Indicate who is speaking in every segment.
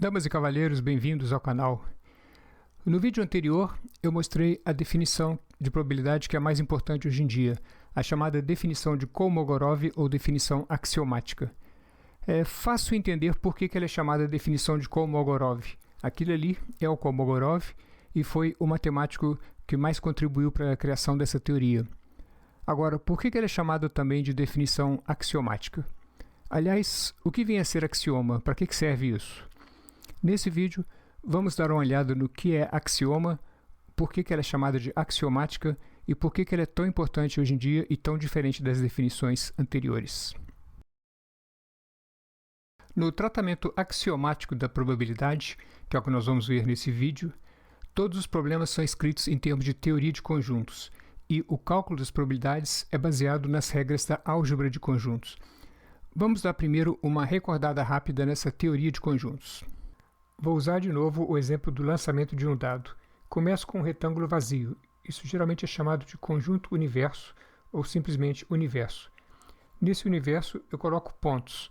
Speaker 1: Damas e cavalheiros, bem-vindos ao canal. No vídeo anterior, eu mostrei a definição de probabilidade que é a mais importante hoje em dia, a chamada definição de Kolmogorov ou definição axiomática. É fácil entender por que ela é chamada definição de Kolmogorov. Aquilo ali é o Kolmogorov e foi o matemático que mais contribuiu para a criação dessa teoria. Agora, por que ela é chamada também de definição axiomática? Aliás, o que vem a ser axioma? Para que serve isso? Nesse vídeo, vamos dar uma olhada no que é axioma, por que ela é chamada de axiomática e por que ela é tão importante hoje em dia e tão diferente das definições anteriores. No tratamento axiomático da probabilidade, que é o que nós vamos ver nesse vídeo, todos os problemas são escritos em termos de teoria de conjuntos e o cálculo das probabilidades é baseado nas regras da álgebra de conjuntos. Vamos dar primeiro uma recordada rápida nessa teoria de conjuntos. Vou usar de novo o exemplo do lançamento de um dado. Começo com um retângulo vazio. Isso geralmente é chamado de conjunto universo ou simplesmente universo. Nesse universo eu coloco pontos,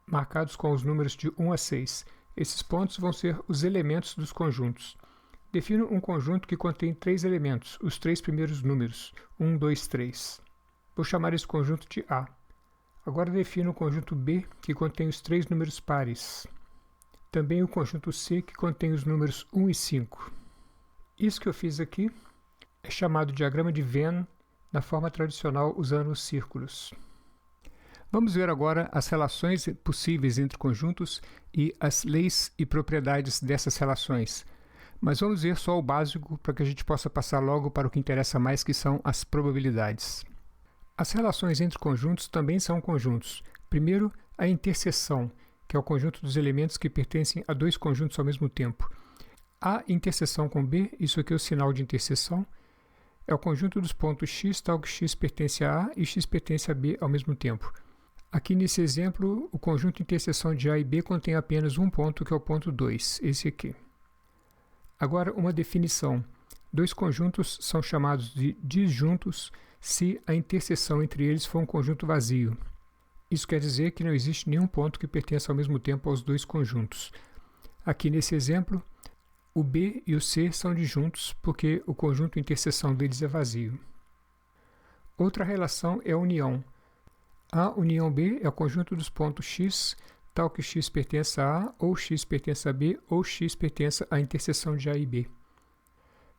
Speaker 1: marcados com os números de 1 a 6. Esses pontos vão ser os elementos dos conjuntos. Defino um conjunto que contém 3 elementos, os 3 primeiros números, 1, 2, 3. Vou chamar esse conjunto de A. Agora defino o conjunto B, que contém os 3 números pares. Também o conjunto C, que contém os números 1 e 5. Isso que eu fiz aqui é chamado diagrama de Venn, na forma tradicional usando os círculos. Vamos ver agora as relações possíveis entre conjuntos e as leis e propriedades dessas relações. Mas vamos ver só o básico para que a gente possa passar logo para o que interessa mais, que são as probabilidades. As relações entre conjuntos também são conjuntos. Primeiro, a interseção, que é o conjunto dos elementos que pertencem a 2 conjuntos ao mesmo tempo. A interseção com B, isso aqui é o sinal de interseção, é o conjunto dos pontos x, tal que x pertence a A e x pertence a B ao mesmo tempo. Aqui nesse exemplo, o conjunto de interseção de A e B contém apenas um ponto, que é o ponto 2, esse aqui. Agora, uma definição. 2 conjuntos são chamados de disjuntos se a interseção entre eles for um conjunto vazio. Isso quer dizer que não existe nenhum ponto que pertença ao mesmo tempo aos 2 conjuntos. Aqui nesse exemplo, o B e o C são disjuntos porque o conjunto de interseção deles é vazio. Outra relação é a união. A união B é o conjunto dos pontos x, tal que x pertença a A, ou x pertença a B, ou x pertença à interseção de A e B.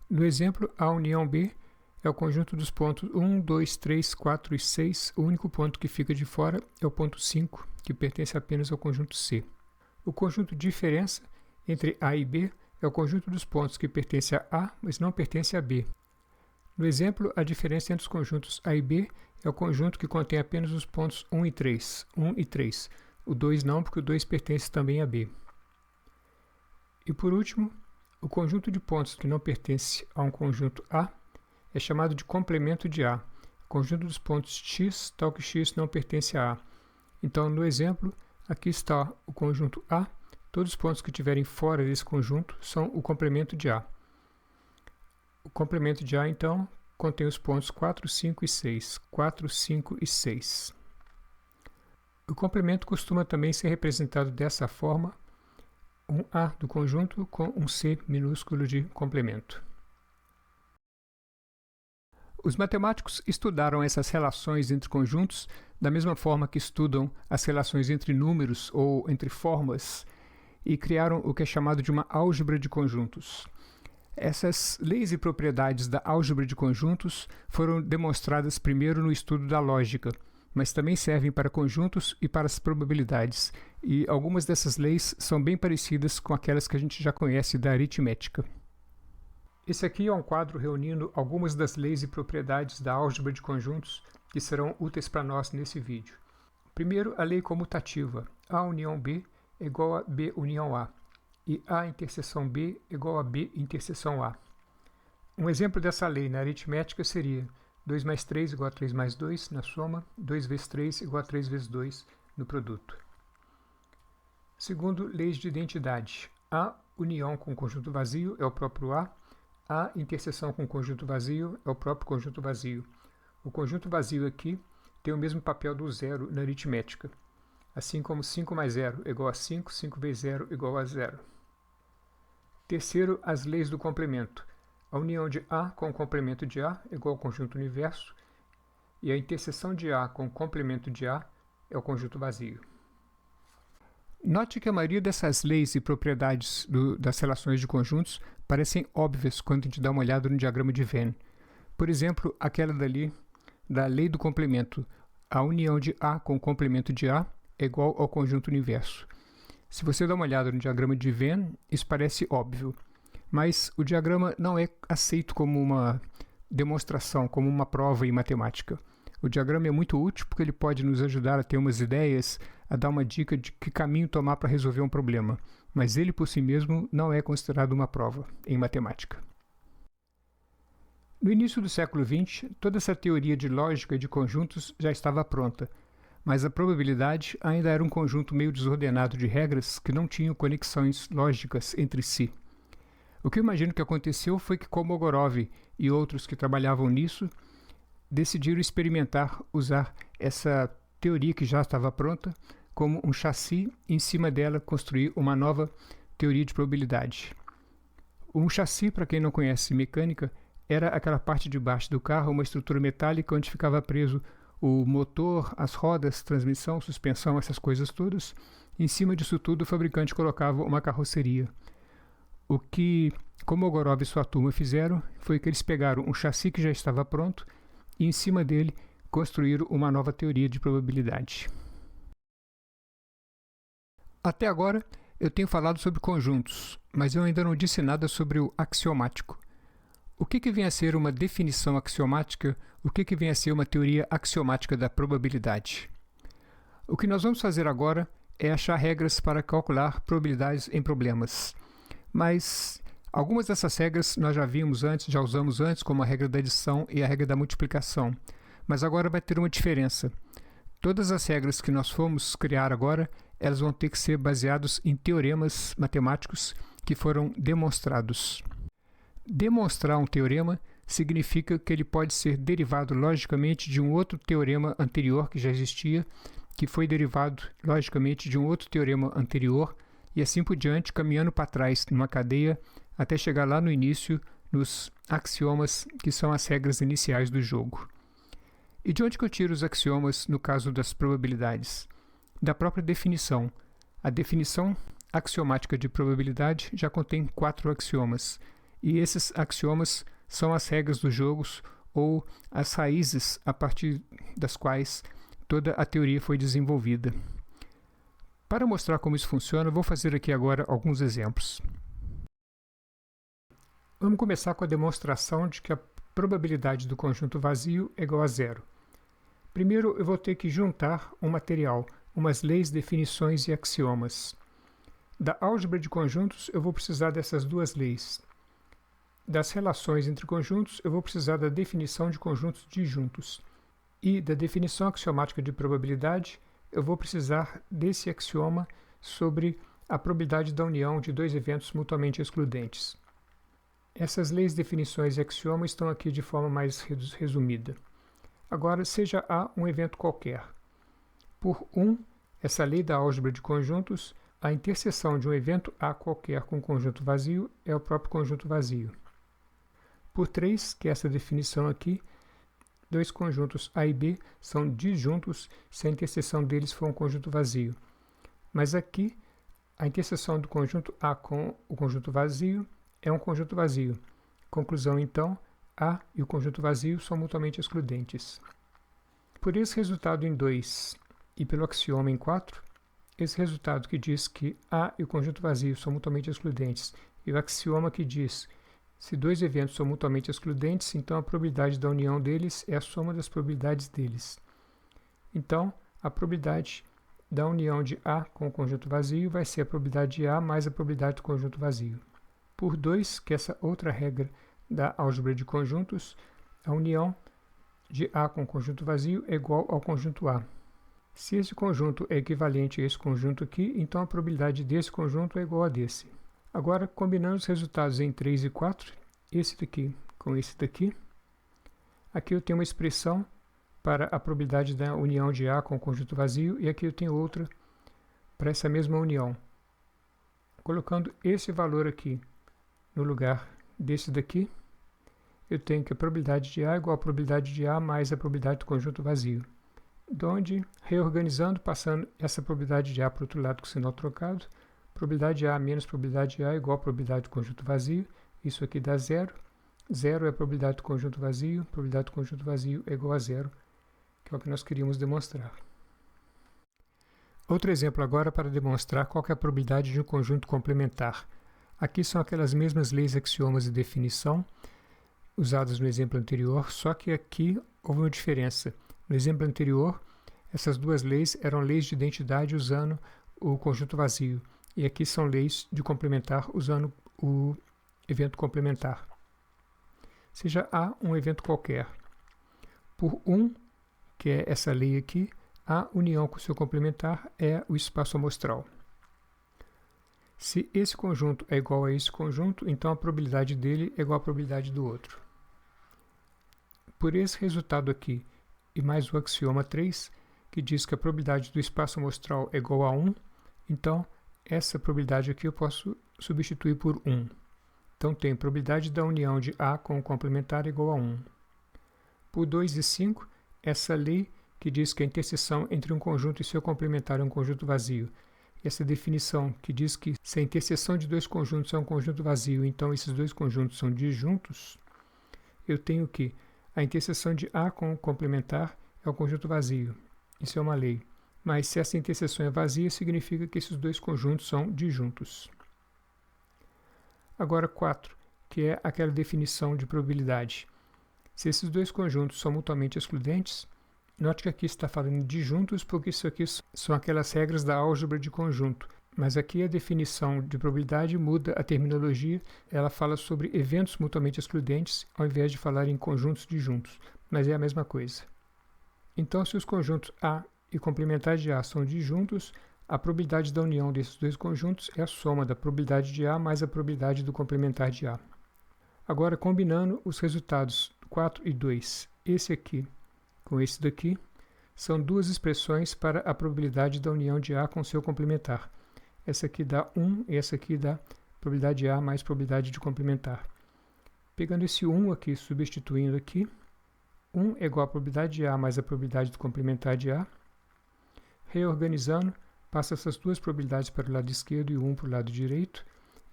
Speaker 1: No exemplo, a união B é o conjunto dos pontos 1, 2, 3, 4 e 6. O único ponto que fica de fora é o ponto 5, que pertence apenas ao conjunto C. O conjunto de diferença entre A e B é o conjunto dos pontos que pertence a A, mas não pertence a B. No exemplo, a diferença entre os conjuntos A e B é o conjunto que contém apenas os pontos 1 e 3. 1 e 3. O 2 não, porque o 2 pertence também a B. E por último, o conjunto de pontos que não pertence a um conjunto A é chamado de complemento de A, conjunto dos pontos x, tal que x não pertence a A. Então, no exemplo, aqui está o conjunto A, todos os pontos que estiverem fora desse conjunto são o complemento de A. O complemento de A, então, contém os pontos 4, 5 e 6. 4, 5 e 6. O complemento costuma também ser representado dessa forma, um A do conjunto com um C minúsculo de complemento. Os matemáticos estudaram essas relações entre conjuntos da mesma forma que estudam as relações entre números ou entre formas e criaram o que é chamado de uma álgebra de conjuntos. Essas leis e propriedades da álgebra de conjuntos foram demonstradas primeiro no estudo da lógica, mas também servem para conjuntos e para as probabilidades, e algumas dessas leis são bem parecidas com aquelas que a gente já conhece da aritmética. Esse aqui é um quadro reunindo algumas das leis e propriedades da álgebra de conjuntos que serão úteis para nós nesse vídeo. Primeiro, a lei comutativa. A união B é igual a B união A, e A interseção B é igual a B interseção A. Um exemplo dessa lei na aritmética seria 2 mais 3 igual a 3 mais 2 na soma, 2 vezes 3 igual a 3 vezes 2 no produto. Segundo, leis de identidade. A união com o conjunto vazio é o próprio A, a interseção com o conjunto vazio é o próprio conjunto vazio. O conjunto vazio aqui tem o mesmo papel do zero na aritmética. assim como 5 mais 0 é igual a 5, 5 vezes 0 é igual a 0. Terceiro, as leis do complemento. A união de A com o complemento de A é igual ao conjunto universo, e a interseção de A com o complemento de A é o conjunto vazio. Note que a maioria dessas leis e propriedades das relações de conjuntos parecem óbvias quando a gente dá uma olhada no diagrama de Venn. Por exemplo, aquela dali, da lei do complemento. A união de A com o complemento de A é igual ao conjunto universo. Se você dá uma olhada no diagrama de Venn, isso parece óbvio, mas o diagrama não é aceito como uma demonstração, como uma prova em matemática. O diagrama é muito útil porque ele pode nos ajudar a ter umas ideias, a dar uma dica de que caminho tomar para resolver um problema, mas ele por si mesmo não é considerado uma prova em matemática. No início do século XX, toda essa teoria de lógica de conjuntos já estava pronta, mas a probabilidade ainda era um conjunto meio desordenado de regras que não tinham conexões lógicas entre si. O que eu imagino que aconteceu foi que Kolmogorov e outros que trabalhavam nisso decidiram experimentar usar essa teoria que já estava pronta como um chassi e em cima dela construir uma nova teoria de probabilidade. Um chassi, para quem não conhece mecânica, era aquela parte de baixo do carro, uma estrutura metálica onde ficava preso o motor, as rodas, transmissão, suspensão, essas coisas todas. Em cima disso tudo, o fabricante colocava uma carroceria. O que Kolmogorov e sua turma fizeram foi que eles pegaram um chassi que já estava pronto e em cima dele construíram uma nova teoria de probabilidade. Até agora eu tenho falado sobre conjuntos, mas eu ainda não disse nada sobre o axiomático. O que vem a ser uma definição axiomática? O que vem a ser uma teoria axiomática da probabilidade? O que nós vamos fazer agora é achar regras para calcular probabilidades em problemas. Mas algumas dessas regras nós já vimos antes, já usamos antes, como a regra da adição e a regra da multiplicação. Mas agora vai ter uma diferença. Todas as regras que nós formos criar agora, elas vão ter que ser baseadas em teoremas matemáticos que foram demonstrados. Demonstrar um teorema significa que ele pode ser derivado logicamente de um outro teorema anterior que já existia, que foi derivado logicamente de um outro teorema anterior, e assim por diante, caminhando para trás numa cadeia até chegar lá no início, nos axiomas, que são as regras iniciais do jogo. E de onde que eu tiro os axiomas no caso das probabilidades? Da própria definição. A definição axiomática de probabilidade já contém 4 axiomas. E esses axiomas são as regras dos jogos ou as raízes a partir das quais toda a teoria foi desenvolvida. Para mostrar como isso funciona, vou fazer aqui agora alguns exemplos. Vamos começar com a demonstração de que a probabilidade do conjunto vazio é igual a 0. Primeiro eu vou ter que juntar um material, umas leis, definições e axiomas. Da álgebra de conjuntos eu vou precisar dessas duas leis. Das relações entre conjuntos, eu vou precisar da definição de conjuntos disjuntos. E da definição axiomática de probabilidade, eu vou precisar desse axioma sobre a probabilidade da união de dois eventos mutuamente excludentes. Essas leis, definições e axiomas estão aqui de forma mais resumida. Agora, seja A um evento qualquer. Por 1, essa lei da álgebra de conjuntos, a interseção de um evento A qualquer com um conjunto vazio é o próprio conjunto vazio. Por 3, que é essa definição aqui, dois conjuntos A e B são disjuntos se a interseção deles for um conjunto vazio. Mas aqui, a interseção do conjunto A com o conjunto vazio é um conjunto vazio. Conclusão, então, A e o conjunto vazio são mutuamente excludentes. Por esse resultado em 2 e pelo axioma em 4, esse resultado que diz que A e o conjunto vazio são mutuamente excludentes e o axioma que diz se dois eventos são mutuamente excludentes, então a probabilidade da união deles é a soma das probabilidades deles. Então, a probabilidade da união de A com o conjunto vazio vai ser a probabilidade de A mais a probabilidade do conjunto vazio. Por 2, que é essa outra regra da álgebra de conjuntos, a união de A com o conjunto vazio é igual ao conjunto A. Se esse conjunto é equivalente a esse conjunto aqui, então a probabilidade desse conjunto é igual a desse. Agora, combinando os resultados em 3 e 4, esse daqui com esse daqui, aqui eu tenho uma expressão para a probabilidade da união de A com o conjunto vazio, e aqui eu tenho outra para essa mesma união. Colocando esse valor aqui no lugar desse daqui, eu tenho que a probabilidade de A é igual à probabilidade de A mais a probabilidade do conjunto vazio. Onde, reorganizando, passando essa probabilidade de A para o outro lado com o sinal trocado, probabilidade de A menos probabilidade de A é igual à probabilidade do conjunto vazio. Isso aqui dá zero. Zero é a probabilidade do conjunto vazio. Probabilidade do conjunto vazio é igual a zero, que é o que nós queríamos demonstrar. Outro exemplo agora para demonstrar qual que é a probabilidade de um conjunto complementar. Aqui são aquelas mesmas leis, axiomas e definição usadas no exemplo anterior, só que aqui houve uma diferença. No exemplo anterior, essas duas leis eram leis de identidade usando o conjunto vazio, e aqui são leis de complementar usando o evento complementar. Seja A um evento qualquer. Por 1, que é essa lei aqui, a união com o seu complementar é o espaço amostral. Se esse conjunto é igual a esse conjunto, então a probabilidade dele é igual à probabilidade do outro. Por esse resultado aqui, e mais o axioma 3, que diz que a probabilidade do espaço amostral é igual a 1, então essa probabilidade aqui eu posso substituir por 1. Então tem probabilidade da união de A com o complementar igual a 1. Por 2 e 5, essa lei que diz que a interseção entre um conjunto e seu complementar é um conjunto vazio. Essa definição que diz que se a interseção de dois conjuntos é um conjunto vazio, então esses dois conjuntos são disjuntos, eu tenho que a interseção de A com o complementar é um conjunto vazio. Isso é uma lei. Mas se essa interseção é vazia, significa que esses dois conjuntos são disjuntos. Agora 4, que é aquela definição de probabilidade. Se esses dois conjuntos são mutuamente excludentes, note que aqui está falando de juntos, porque isso aqui são aquelas regras da álgebra de conjunto. Mas aqui a definição de probabilidade muda a terminologia, ela fala sobre eventos mutuamente excludentes, ao invés de falar em conjuntos disjuntos, mas é a mesma coisa. Então, se os conjuntos A e complementar de A são disjuntos, a probabilidade da união desses dois conjuntos é a soma da probabilidade de A mais a probabilidade do complementar de A. Agora, combinando os resultados 4 e 2, esse aqui com esse daqui, são duas expressões para a probabilidade da união de A com seu complementar. Essa aqui dá 1 e essa aqui dá probabilidade de A mais probabilidade de complementar. Pegando esse 1 aqui, substituindo aqui, 1 é igual à probabilidade de A mais a probabilidade do complementar de A. Reorganizando, passa essas duas probabilidades para o lado esquerdo e o 1 para o lado direito.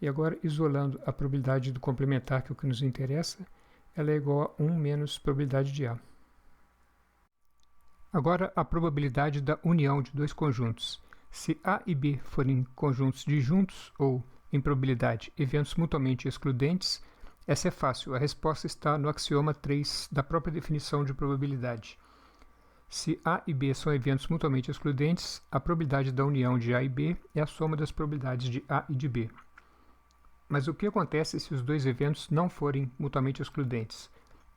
Speaker 1: E agora, isolando a probabilidade do complementar, que é o que nos interessa, ela é igual a 1 menos probabilidade de A. Agora, a probabilidade da união de dois conjuntos. Se A e B forem conjuntos disjuntos, ou, em probabilidade, eventos mutuamente excludentes, essa é fácil, a resposta está no axioma 3 da própria definição de probabilidade. Se A e B são eventos mutuamente excludentes, a probabilidade da união de A e B é a soma das probabilidades de A e de B. Mas o que acontece se os dois eventos não forem mutuamente excludentes?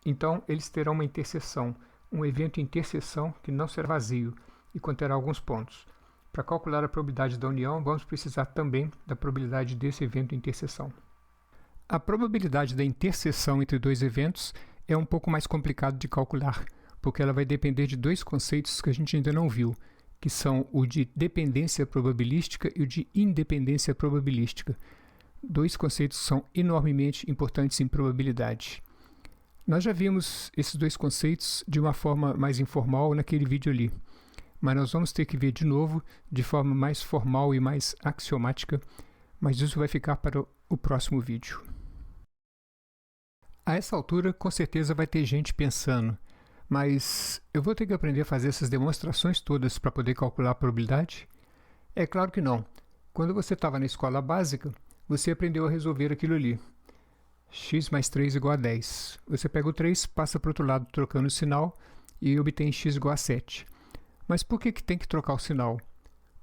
Speaker 1: Então, eles terão uma interseção, um evento interseção que não será vazio e conterá alguns pontos. Para calcular a probabilidade da união, vamos precisar também da probabilidade desse evento interseção. A probabilidade da interseção entre dois eventos é um pouco mais complicado de calcular, porque ela vai depender de dois conceitos que a gente ainda não viu, que são o de dependência probabilística e o de independência probabilística. Dois conceitos que são enormemente importantes em probabilidade. Nós já vimos esses dois conceitos de uma forma mais informal naquele vídeo ali, mas nós vamos ter que ver de novo de forma mais formal e mais axiomática, mas isso vai ficar para o próximo vídeo. A essa altura, com certeza vai ter gente pensando, mas eu vou ter que aprender a fazer essas demonstrações todas para poder calcular a probabilidade? É claro que não. Quando você estava na escola básica, você aprendeu a resolver aquilo ali. X mais 3 igual a 10. Você pega o 3, passa para o outro lado trocando o sinal e obtém x igual a 7. Mas por que tem que trocar o sinal?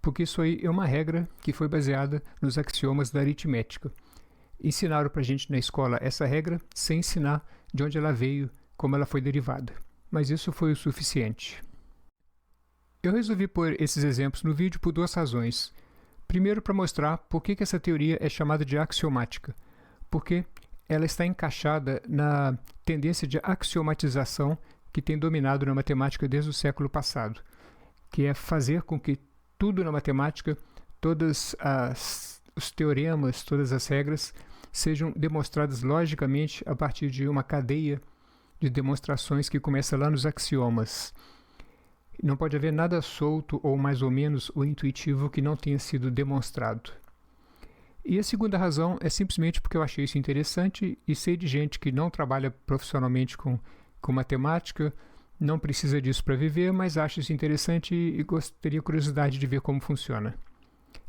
Speaker 1: Porque isso aí é uma regra que foi baseada nos axiomas da aritmética. Ensinaram para a gente na escola essa regra sem ensinar de onde ela veio, como ela foi derivada. Mas isso foi o suficiente. Eu resolvi pôr esses exemplos no vídeo por duas razões. Primeiro, para mostrar por que essa teoria é chamada de axiomática. Porque ela está encaixada na tendência de axiomatização que tem dominado na matemática desde o século passado, que é fazer com que tudo na matemática todos os teoremas, todas as regras sejam demonstradas logicamente a partir de uma cadeia de demonstrações que começa lá nos axiomas. Não pode haver nada solto ou mais ou menos o intuitivo que não tenha sido demonstrado. E a segunda razão é simplesmente porque eu achei isso interessante e sei de gente que não trabalha profissionalmente com matemática, não precisa disso para viver, mas acha isso interessante e teria curiosidade de ver como funciona.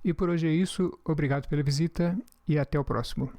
Speaker 1: E por hoje é isso, obrigado pela visita e até o próximo.